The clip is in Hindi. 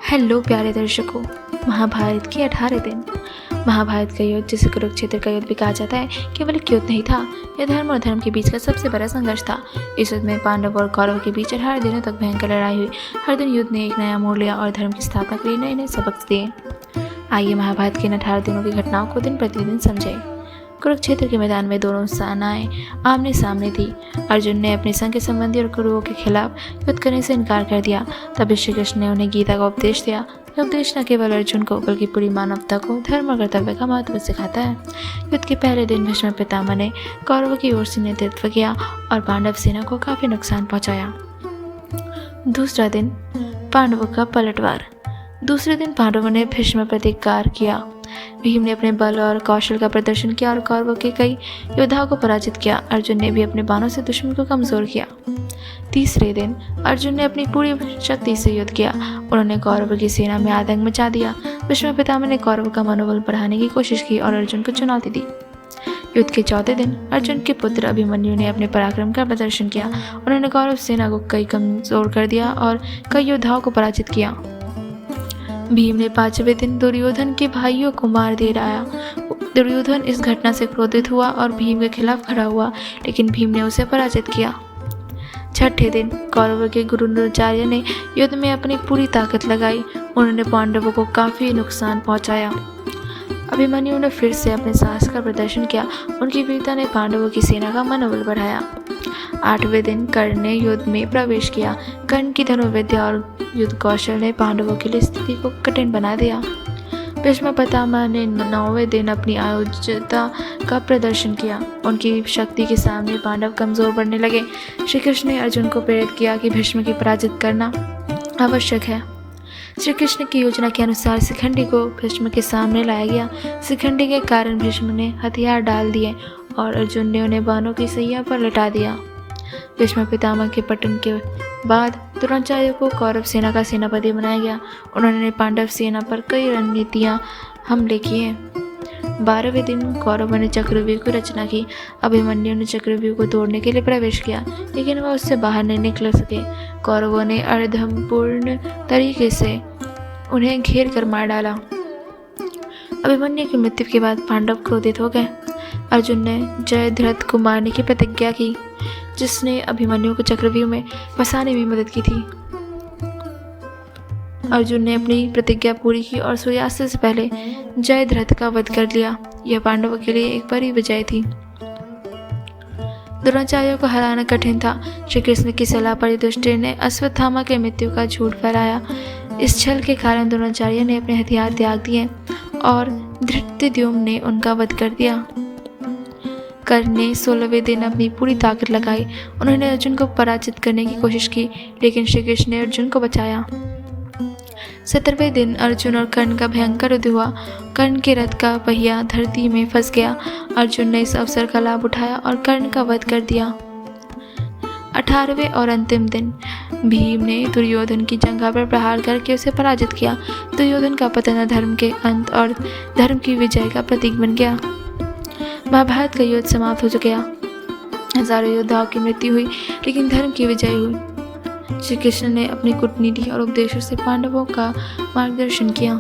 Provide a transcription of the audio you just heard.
हेलो प्यारे दर्शकों, महाभारत के 18 दिन। महाभारत का युद्ध, जिसे कुरुक्षेत्र का युद्ध भी कहा जाता है, केवल एक युद्ध नहीं था। यह धर्म और धर्म के बीच का सबसे बड़ा संघर्ष था। इस युद्ध में पांडव और कौरव के बीच 18 दिनों तक भयंकर लड़ाई हुई। हर दिन युद्ध ने एक नया मोड़ लिया और धर्म की स्थापना के लिए नए नए सबक दिए। आइए महाभारत के इन 18 दिनों की घटनाओं को दिन प्रतिदिन समझें। कुरुक्षेत्र के मैदान में दोनों सेनाएं आमने सामने थी। अर्जुन ने अपने संग के संबंधी और कुरुओं के खिलाफ युद्ध करने से इनकार कर दिया। तभी श्री कृष्ण ने उन्हें गीता का उपदेश दिया। यह उपदेश न केवल अर्जुन को बल्कि पूरी मानवता को धर्म और कर्तव्य का महत्व सिखाता है। युद्ध के पहले दिन भीष्म पितामह ने कौरवों की ओर से नेतृत्व किया और पांडव सेना को काफी नुकसान पहुंचाया। दूसरा दिन, पांडवों का पलटवार। दूसरे दिन पांडवों ने भीष्म प्रतिकार किया। भीम ने अपने बल और कौशल का प्रदर्शन किया और कौरवों के कई योद्धाओं को पराजित किया। अर्जुन ने भी अपने बाणों से दुश्मन को कमजोर किया। तीसरे दिन अर्जुन ने अपनी पूरी शक्ति से युद्ध किया। उन्होंने कौरवों की सेना में आतंक मचा दिया। भीष्म पितामह ने कौरवों का मनोबल बढ़ाने की कोशिश की और अर्जुन को चुनौती दी। युद्ध के चौथे दिन अर्जुन के पुत्र अभिमन्यु ने अपने पराक्रम का प्रदर्शन किया। उन्होंने कौरव सेना को कई कमजोर कर दिया और कई योद्धाओं को पराजित किया। भीम ने 5वें दिन दुर्योधन के भाइयों को मार दे डाला। दुर्योधन इस घटना से क्रोधित हुआ और भीम के खिलाफ खड़ा हुआ, लेकिन भीम ने उसे पराजित किया। छठे दिन कौरवों के गुरु द्रोणाचार्य ने युद्ध में अपनी पूरी ताकत लगाई। उन्होंने पांडवों को काफी नुकसान पहुंचाया। अभिमन्यु ने फिर से अपने साहस का प्रदर्शन किया। उनकी वीरता ने पांडवों की सेना का मनोबल बढ़ाया। 8वें दिन कर्ण ने युद्ध में प्रवेश किया। कर्ण की धनुर्विद्या और युद्ध कौशल ने पांडवों के लिए स्थिति को कठिन बना दिया। भीष्म पितामह ने 9वें दिन अपनी आयोज्यता का प्रदर्शन किया। उनकी शक्ति के सामने पांडव कमजोर पड़ने लगे। श्री कृष्ण ने अर्जुन को प्रेरित किया कि भीष्म की पराजित करना आवश्यक है। श्री कृष्ण की योजना के अनुसार शिखंडी को भीष्म के सामने लाया गया। शिखंडी के कारण भीष्म ने हथियार डाल दिए और अर्जुन ने उन्हें बाणों की सैया पर लटा दिया। भीष्म पितामह के पतन के बाद द्रोणाचार्य को कौरव सेना का सेनापति बनाया गया। उन्होंने पांडव सेना पर कई रणनीतियां हमले किए। 12वें दिन कौरवों ने चक्रव्यूह की रचना की। अभिमन्यु ने चक्रव्यूह को तोड़ने के लिए प्रवेश किया, लेकिन वह उससे बाहर नहीं निकल सके। कौरवों ने अर्धमपूर्ण तरीके से उन्हें घेर कर मार डाला। अभिमन्यु की मृत्यु के बाद पांडव क्रोधित हो गए। अर्जुन ने जयद्रथ को मारने की प्रतिज्ञा की, जिसने अभिमन्यु को चक्रव्यूह में फंसाने में मदद की थी। अर्जुन ने अपनी प्रतिज्ञा पूरी की और सूर्यास्त से पहले जयद्रथ का वध कर लिया। यह पांडवों के लिए एक बड़ी विजय थी। द्रोणाचार्य को हराना कठिन था। श्री कृष्ण की सलाह पर युधिष्ठिर ने अश्वत्थामा के मृत्यु का झूठ फैलाया। इस छल के कारण द्रोणाचार्य ने अपने हथियार त्याग दिए और धृतद्युम्न ने उनका वध कर दिया। कर्ण ने 16वें दिन अपनी पूरी ताकत लगाई। उन्होंने अर्जुन को पराजित करने की कोशिश की, लेकिन श्री कृष्ण ने अर्जुन को बचाया। 17वें दिन अर्जुन और कर्ण का भयंकर युद्ध हुआ। कर्ण के रथ का पहिया धरती में फंस गया। अर्जुन ने इस अवसर का लाभ उठाया और कर्ण का वध कर दिया। 18वें और अंतिम दिन भीम ने दुर्योधन की जंघा पर प्रहार करके उसे पराजित किया। दुर्योधन का पतन धर्म के अंत और धर्म की विजय का प्रतीक बन गया। महाभारत का युद्ध समाप्त हो गया। हजारों योद्धाओं की मृत्यु हुई, लेकिन धर्म की विजय हुई। श्री कृष्ण ने अपनी कूटनीति और उपदेशों से पांडवों का मार्गदर्शन किया।